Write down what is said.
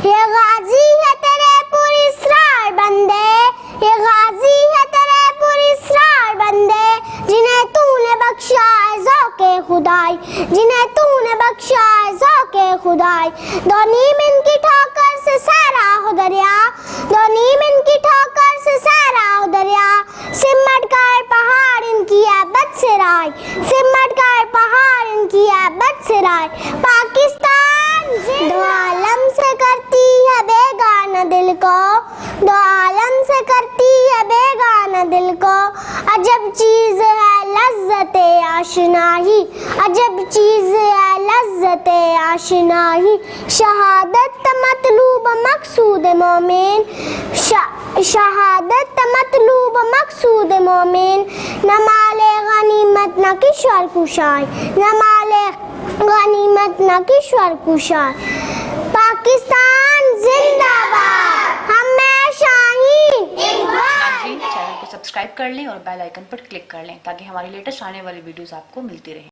یہ غازی ہے تیرے پر اسرار بندے، یہ غازی ہے تیرے پر اسرار بندے، جنہیں تو نے بخشا ہے ذوق خدائی، جنہیں تو نے بخشا ہے ذوق خدائی۔ دو نیم ان کی ٹھوکر سے سیرا ہو دریا، دو نیم ان کی ٹھوکر سے سیرا ہو دریا، سمٹ کر پہاڑ ان کی ہے بد سرائی، سمٹ کر پہاڑ ان کی ہے بد سرائی۔ پاکستان دو عالم سے کرتی ہے بیگانہ دل کو، دو عالم سے کرتی ہے بیگانہ دل کو، عجب چیز ہے لذت آشنائی، عجب چیز ہے لذت آشنائی۔ شہادت مطلوب مقصود مومن، شہادت مطلوب مقصود مومن، نہ مال غنیمت نہ کشور کشائی، نہ مال غنیمت نہ کشور کشائی۔ پاکستان زندہ باد، ہم میں شاہین ناظرین چینل کو سبسکرائب کر لیں اور بیل آئیکن پر کلک کر لیں تاکہ ہماری لیٹسٹ آنے والی ویڈیوز آپ کو ملتی رہیں۔